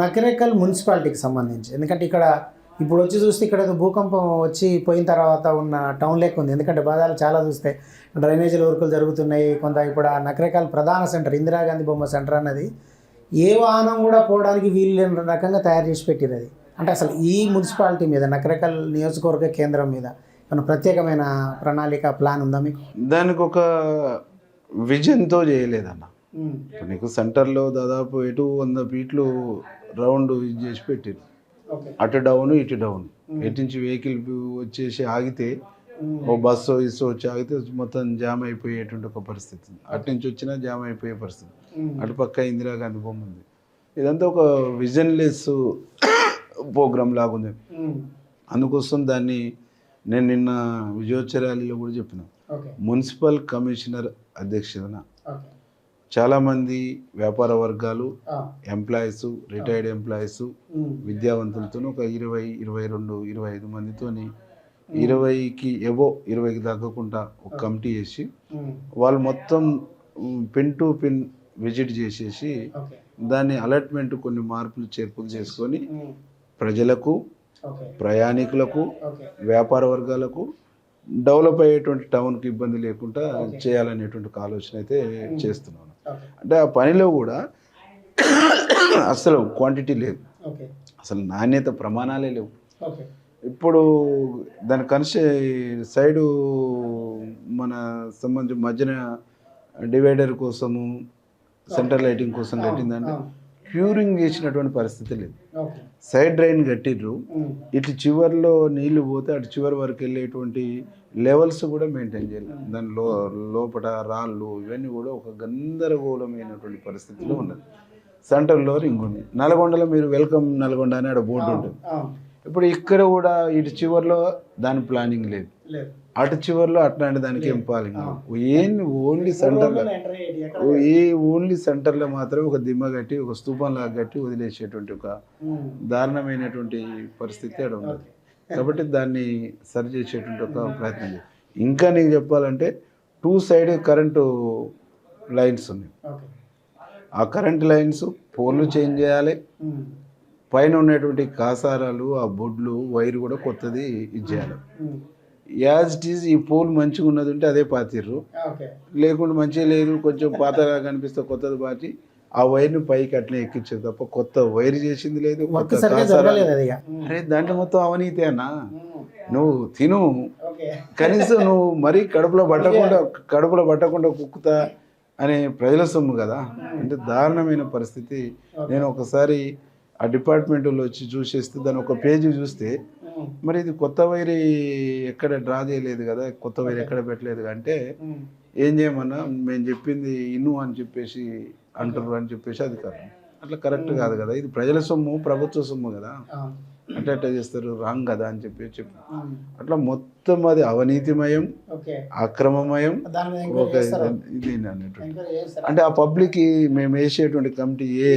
నకరేకల్ మున్సిపాలిటీకి సంబంధించి, ఎందుకంటే ఇక్కడ ఇప్పుడు వచ్చి చూస్తే ఇక్కడ ఏదో భూకంపం వచ్చి పోయిన తర్వాత ఉన్న టౌన్ లెక్క ఉంది. ఎందుకంటే బాధలు చాలా చూస్తే డ్రైనేజీల వర్కులు జరుగుతున్నాయి. కొంత ఇప్పుడు ఆ నకరేకల్ ప్రధాన సెంటర్ ఇందిరాగాంధీ బొమ్మ సెంటర్ అన్నది ఏ వాహనం కూడా పోవడానికి వీలు లేని రకంగా తయారు చేసి పెట్టిరు. అది అంటే అసలు ఈ మున్సిపాలిటీ మీద నకరేకల్ నియోజకవర్గ కేంద్రం మీద మన ప్రత్యేకమైన ప్రణాళిక ప్లాన్ ఉందా మీకు? దానికి ఒక విజన్తో చేయలేదన్న. నీకు సెంటర్లో దాదాపు 100 ఫీట్లు రౌండ్ ఇది చేసి పెట్టారు. అటు డౌన్ ఇటు డౌన్, ఎటు నుంచి వెహికల్ వచ్చేసి ఆగితే ఓ బస్సు ఇసు వచ్చి ఆగితే మొత్తం జామ్ అయిపోయేటువంటి ఒక పరిస్థితి. అటు నుంచి వచ్చినా జామ్ అయిపోయే పరిస్థితి. అటు పక్క ఇందిరాగాంధీ బొమ్మ ఉంది. ఇదంతా ఒక విజన్లెస్ ప్రోగ్రామ్ లాగుంది. అందుకోసం దాన్ని నేను నిన్న విజయోత్సవ ర్యాలీలో కూడా చెప్పిన, మున్సిపల్ కమిషనర్ అధ్యక్షతన చాలామంది వ్యాపార వర్గాలు, ఎంప్లాయీస్, రిటైర్డ్ ఎంప్లాయీస్, విద్యావంతులతో ఒక 20, 22, 25 మందితోని 20కి ఎబో 20కి తగ్గకుండా ఒక కమిటీ చేసి వాళ్ళు మొత్తం పిన్ టు పిన్ విజిట్ చేసేసి దాన్ని అలాట్మెంట్ కొన్ని మార్పులు చేర్పులు చేసుకొని ప్రజలకు, ప్రయాణికులకు, వ్యాపార వర్గాలకు డెవలప్ అయ్యేటువంటి టౌన్కి ఇబ్బంది లేకుండా చేయాలనేటువంటి ఆలోచన అయితే చేస్తున్నాను. అంటే ఆ పనిలో కూడా అసలు క్వాంటిటీ లేదు, అసలు నాణ్యత ప్రమాణాలే లేవు. ఇప్పుడు దాని సైడు మన సంబంధించి మధ్యన డివైడర్ కోసము, సెంటర్ లైటింగ్ కోసం కట్టిందంటే క్యూరింగ్ చేసినటువంటి పరిస్థితి లేదు. సైడ్ డ్రైన్ కట్టిర్రు, ఇటు చివరిలో నీళ్లు పోతే అటు చివరి వరకు వెళ్ళేటువంటి లెవెల్స్ కూడా మెయింటైన్ చేయాలి. దాని లోపల రాళ్ళు ఇవన్నీ కూడా ఒక గందరగోళమైనటువంటి పరిస్థితిలో ఉన్నది. సెంటర్లో రింగ్ ఉంది. నల్గొండలో మీరు వెల్కమ్ నల్గొండ అనే ఆడ బోర్డు ఉంటుంది. ఇప్పుడు ఇక్కడ కూడా ఇటు చివరిలో దాని ప్లానింగ్ లేదు, అటు చివరిలో అట్లాంటి దానికి ఏం ప్లానింగ్ లేదు. ఓన్లీ సెంటర్లో మాత్రమే ఒక దిమ్మ కట్టి, ఒక స్తూపంలాగా కట్టి వదిలేసేటువంటి ఒక దారుణమైనటువంటి పరిస్థితి అక్కడ ఉన్నది. కాబట్టి దాన్ని సరి చేసేటువంటి ఒక ప్రయత్నం చేయాలి. ఇంకా నీకు చెప్పాలంటే 2 సైడ్ కరెంటు లైన్స్ ఉన్నాయి. ఆ కరెంట్ లైన్స్ పోల్లు చేంజ్ చేయాలి. పైన ఉన్నటువంటి కాసారాలు, ఆ బొడ్లు, వైర్ కూడా కొత్తది ఇది చేయాలి. యాజ్ ఇట్ ఈజ్ ఈ పోల్ మంచిగా ఉన్నది ఉంటే అదే పాతిర్రు, లేకుండా మంచిగా లేదు కొంచెం పాతగా కనిపిస్తే కొత్తది పాతి ఆ వైర్ని పైకి అట్లే ఎక్కించేది తప్ప కొత్త వైర్ చేసింది లేదు. అరే దాంట్లో మొత్తం అవినీతి అన్నా. నువ్వు తిను, కనీసం నువ్వు మరీ కడుపులో పట్టకుండా కుక్కుతా అనే ప్రజల సొమ్ము కదా. అంటే దారుణమైన పరిస్థితి. నేను ఒకసారి ఆ డిపార్ట్మెంట్లో వచ్చి చూసేస్తే దాని ఒక పేజీ చూస్తే మరి ఇది కొత్త వైర్ ఎక్కడ డ్రా చేయలేదు కదా, కొత్త వైర్ ఎక్కడ పెట్టలేదు అంటే ఏం చేయమన్నా మేము చెప్పింది ఇను అని చెప్పేసి అంటారు అని చెప్పేసి అది కాదు. అట్లా కరెక్ట్ కాదు కదా, ఇది ప్రజల సొమ్ము, ప్రభుత్వ సొమ్ము కదా, అట్లా చేస్తారు, రాంగ్ కదా అని చెప్పి అట్లా మొత్తం అది అవినీతిమయం, అక్రమమయం. ఇది అంటే ఆ పబ్లిక్ మేము వేసేటువంటి కమిటీ ఏ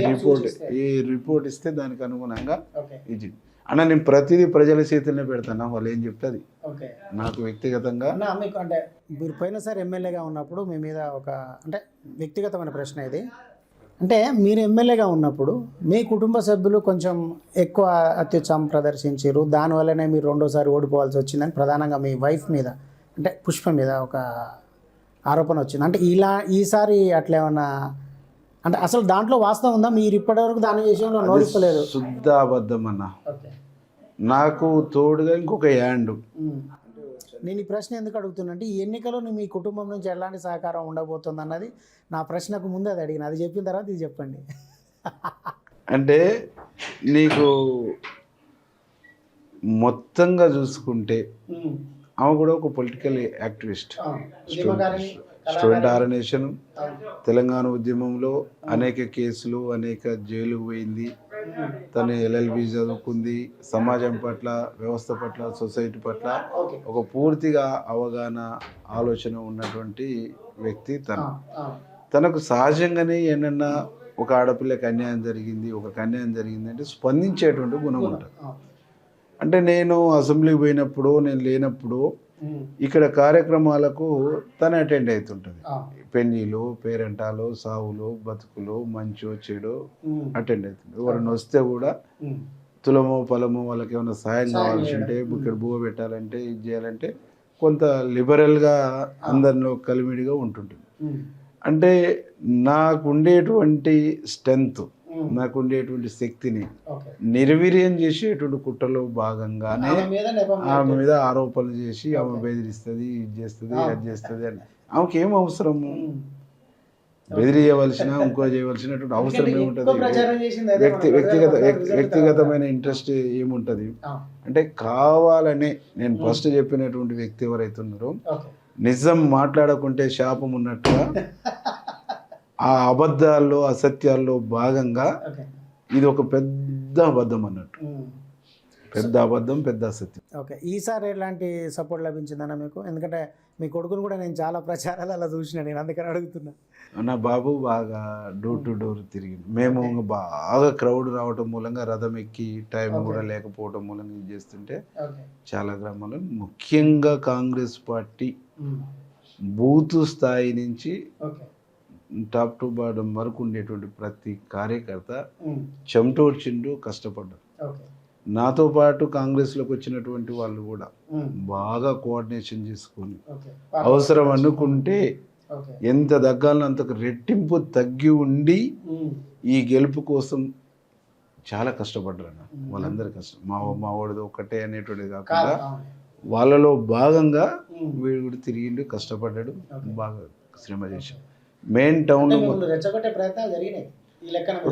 రిపోర్ట్ ఇస్తే దానికి అనుగుణంగా ఇది అన్న నేను ప్రతిదీ ప్రజల చేతుల్నే పెడతాను. వాళ్ళు ఏం చెప్తే అది నాకు వ్యక్తిగతంగా. మీకు అంటే మీరు పోయినసారి ఎమ్మెల్యేగా ఉన్నప్పుడు మీ మీద ఒక అంటే వ్యక్తిగతమైన ప్రశ్న ఇది, అంటే మీరు ఎమ్మెల్యేగా ఉన్నప్పుడు మీ కుటుంబ సభ్యులు కొంచెం ఎక్కువ అత్యుత్సాహం ప్రదర్శించారు, దానివల్లనే మీరు రెండోసారి ఓడిపోవాల్సి వచ్చిందని ప్రధానంగా మీ వైఫ్ మీద అంటే పుష్ప మీద ఒక ఆరోపణ వచ్చింది. అంటే ఈసారి అట్లా ఏమన్నా అంటే అసలు దాంట్లో వాస్తవం ఉందా? మీరు ఇప్పటివరకు దాని విషయంలో నోరిప్పలేదు. శుద్ధ అబద్ధం అన్న. నాకు తోడుగా ఇంకొక యాండు. నేను ఈ ప్రశ్న ఎందుకు అడుగుతున్నంటే ఈ ఎన్నికలో మీ కుటుంబం నుంచి ఎలాంటి సహకారం ఉండబోతుంది అన్నది నా ప్రశ్నకు ముందు అది అడిగిన, అది చెప్పిన తర్వాత ఇది చెప్పండి. అంటే నీకు మొత్తంగా చూసుకుంటే ఆమె కూడా ఒక political activist, student organisation, Telangana ఉద్యమంలో అనేక కేసులు, అనేక జైలు పోయింది. తను LLB చదువుకుంది. సమాజం పట్ల, వ్యవస్థ పట్ల, సొసైటీ పట్ల ఒక పూర్తిగా అవగాహన, ఆలోచన ఉన్నటువంటి వ్యక్తి తనకు సహజంగానే ఏమన్నా ఒక ఆడపిల్లకి అన్యాయం జరిగింది, అంటే స్పందించేటువంటి గుణం ఉంటుంది. అంటే నేను అసెంబ్లీకి పోయినప్పుడు, నేను లేనప్పుడు ఇక్కడ కార్యక్రమాలకు తను అటెండ్ అవుతుంటుంది. పెళ్ళిళ్ళు, పేరెంటాలు, సావులు, బతుకులు, మంచో చెడు అటెండ్ అవుతుంది. ఎవరైనా వస్తే కూడా తులమో పొలమో వాళ్ళకి ఏమైనా సాయం కావాల్సి ఉంటే ఇక్కడ బువ్వ పెట్టాలంటే ఇది చేయాలంటే కొంత లిబరల్గా అందరిలో కలిమిడిగా ఉంటుంటుంది. అంటే నాకుండేటువంటి స్ట్రెంగ్త్, నాకుండేటువంటి శక్తిని నిర్వీర్యం చేసేటువంటి కుట్రలో భాగంగానే ఆమె మీద ఆరోపణలు చేసి ఆమె బెదిరిస్తుంది, ఇది చేస్తుంది, అది చేస్తుంది అని. ఆమెకి ఏం అవసరము? బెదిరియవలసిన ఇంకో చేయవలసినటువంటి అవసరం ఏముంటుంది? వ్యక్తిగతమైన ఇంట్రెస్ట్ ఏముంటుంది? అంటే కావాలనే నేను ఫస్ట్ చెప్పినటువంటి వ్యక్తి ఎవరైతే ఉన్నారో నిజం మాట్లాడకుంటే శాపం ఉన్నట్టుగా ఆ అబద్ధాల్లో అసత్యాల్లో భాగంగా ఇది ఒక పెద్ద అబద్ధం అన్నట్టు. పెద్ద అబద్ధం, పెద్ద అసత్యం. ఓకే, ఈసారి ఎలాంటి సపోర్ట్ లభించిందన్న మీకు? ఎందుకంటే మీ కొడుకును కూడా నేను చాలా ప్రచారాలు అలా చూసిన, నేను అందుకని అడుగుతున్నా. నా బాబు బాగా డోర్ టు డోర్ తిరిగింది. మేము బాగా క్రౌడ్ రావటం మూలంగా రథం ఎక్కి టైం కూడా లేకపోవడం మూలంగా ఇది చేస్తుంటే చాలా గ్రామాల్లో ముఖ్యంగా కాంగ్రెస్ పార్టీ బూత్ స్థాయి నుంచి టాప్ టు బాటం వరకు ఉండేటువంటి ప్రతి కార్యకర్త చెమటోడ్చిండు, కష్టపడ్డారు. నాతో పాటు కాంగ్రెస్లోకి వచ్చినటువంటి వాళ్ళు కూడా బాగా కోఆర్డినేషన్ చేసుకొని అవసరం అనుకుంటే ఎంత తగ్గాలో అంతకు రెట్టింపు తగ్గి ఉండి ఈ గెలుపు కోసం చాలా కష్టపడ్డారు. వాళ్ళందరి కష్టం మా వాడిది ఒక్కటే అనేటువంటిది కాకుండా వాళ్ళలో భాగంగా వీడు కూడా తిరిగిండు, కష్టపడ్డాడు, బాగా శ్రమ చేశాడు. మెయిన్ టౌన్లో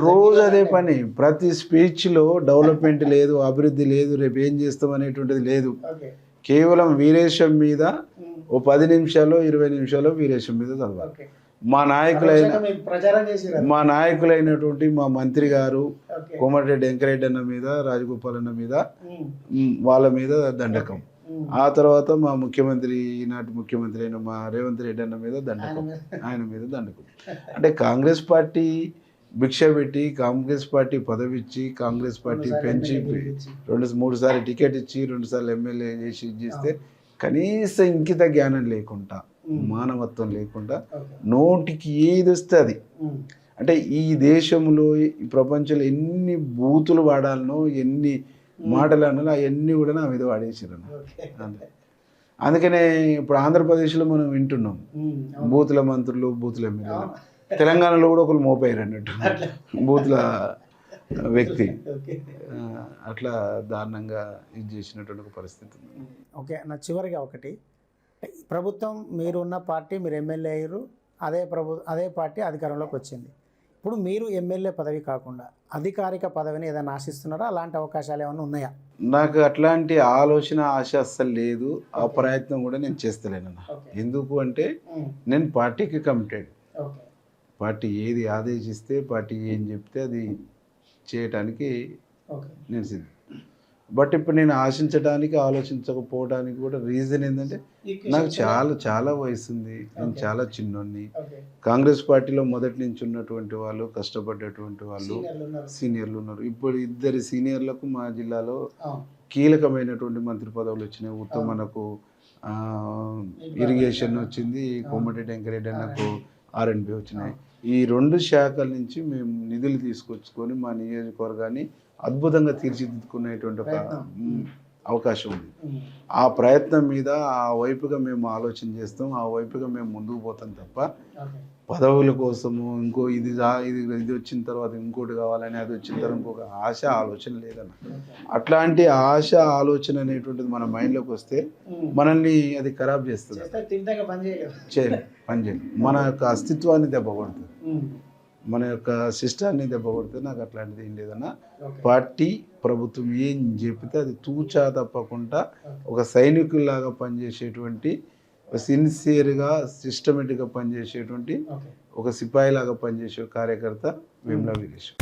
రోజు అదే పని. ప్రతి స్పీచ్లో డెవలప్మెంట్ లేదు, అభివృద్ధి లేదు, రేపు ఏం చేస్తాం అనేటువంటిది లేదు. కేవలం వీరేశం మీద ఓ 10 నిమిషాలు 20 నిమిషాలు వీరేశం మీద చదవాలి. మా నాయకులైనటువంటి మా మంత్రి గారు కోమటిరెడ్డి వెంకరెడ్డి అన్న మీద, రాజగోపాల్ అన్న మీద, వాళ్ళ మీద దండకం. ఆ తర్వాత మా ముఖ్యమంత్రి, ఈనాటి ముఖ్యమంత్రి అయిన మా రేవంత్ రెడ్డి అన్న మీద దండకం, ఆయన మీద దండకం. అంటే కాంగ్రెస్ పార్టీ భిక్ష పెట్టి, కాంగ్రెస్ పార్టీ పదవి ఇచ్చి, కాంగ్రెస్ పార్టీ పెంచి 2-3 సార్లు టికెట్ ఇచ్చి 2 సార్లు ఎమ్మెల్యే చేసి చేస్తే కనీసం ఇంకిత జ్ఞానం లేకుండా, మానవత్వం లేకుండా నోటికి ఏది వస్తే అది. అంటే ఈ దేశంలో, ఈ ప్రపంచంలో ఎన్ని బూతులు వాడాలనో, ఎన్ని మాటలు అనాలో అవన్నీ కూడా నా మీద వాడేసారు. అందుకనే ఇప్పుడు ఆంధ్రప్రదేశ్లో మనం వింటున్నాం బూతుల మంత్రులు, బూతుల ఎమ్మెల్యేలు. తెలంగాణలో కూడా ఒకరు మోపారు అన్నట్టు బూతుల వ్యక్తి. అట్లా దారుణంగా ఇది చేసినటువంటి ఒక పరిస్థితి. ఓకే, నా చివరిగా ఒకటి, ప్రభుత్వం మీరు ఉన్న పార్టీ, మీరు ఎమ్మెల్యే అయ్యారు, అదే పార్టీ అధికారంలోకి వచ్చింది. ఇప్పుడు మీరు ఎమ్మెల్యే పదవి కాకుండా అధికారిక పదవిని ఏదైనా ఆశిస్తున్నారా? అలాంటి అవకాశాలు ఏమైనా ఉన్నాయా? నాకు అట్లాంటి ఆలోచన, ఆశ అస్సలు లేదు. ఆ ప్రయత్నం కూడా నేను చేస్తలేనన్నా. ఎందుకు అంటే నేను పార్టీకి కమిటెడ్. పార్టీ ఏది ఆదేశిస్తే, పార్టీ ఏం చెప్తే అది చేయటానికి నేను సిద్ధం. బట్ ఇప్పుడు నేను ఆశించడానికి, ఆలోచించకపోవడానికి కూడా రీజన్ ఏంటంటే నాకు చాలా వయసు ఉంది, నేను చాలా చిన్నోన్ని. కాంగ్రెస్ పార్టీలో మొదటి నుంచి ఉన్నటువంటి వాళ్ళు, కష్టపడ్డటువంటి వాళ్ళు, సీనియర్లు ఉన్నారు. ఇప్పుడు 2 సీనియర్లకు మా జిల్లాలో కీలకమైనటువంటి మంత్రి పదవులు వచ్చినాయి. ఉత్తమనకు ఇరిగేషన్ వచ్చింది, కోమటిరెడ్డి వెంకరెడ్డి అన్నకు R&B వచ్చినాయి. ఈ 2 శాఖల నుంచి మేము నిధులు తీసుకొచ్చుకొని మా నియోజకవర్గాన్ని అద్భుతంగా తీర్చిదిద్దుకునేటువంటి ఒక అవకాశం ఉంది. ఆ ప్రయత్నం మీద ఆ వైపుగా మేము ఆలోచన చేస్తాం, ఆ వైపుగా మేము ముందుకు పోతాం తప్ప పదవుల కోసము ఇంకో ఇది వచ్చిన తర్వాత ఇంకోటి కావాలని, అది వచ్చిన తర్వాత ఇంకొక ఆశ, ఆలోచన లేదన్న. అట్లాంటి ఆశ, ఆలోచన అనేటువంటిది మన మైండ్లోకి వస్తే మనల్ని అది ఖరాబ్ చేస్తుంది, పనిచేయదు. మన యొక్క అస్తిత్వాన్ని దెబ్బకొడుతుంది, మన యొక్క సిస్టాన్ని దెబ్బకొడుతుంది. నాకు అట్లాంటిది ఏం లేదన్నా. పార్టీ, ప్రభుత్వం ఏం చెప్తే అది తూచా తప్పకుండా ఒక సైనికుల్లాగా పనిచేసేటువంటి, సిన్సియర్గా సిస్టమేటిక్గా పనిచేసేటువంటి ఒక సిపాయిలాగా పనిచేసే కార్యకర్త వేముల వీరేశం.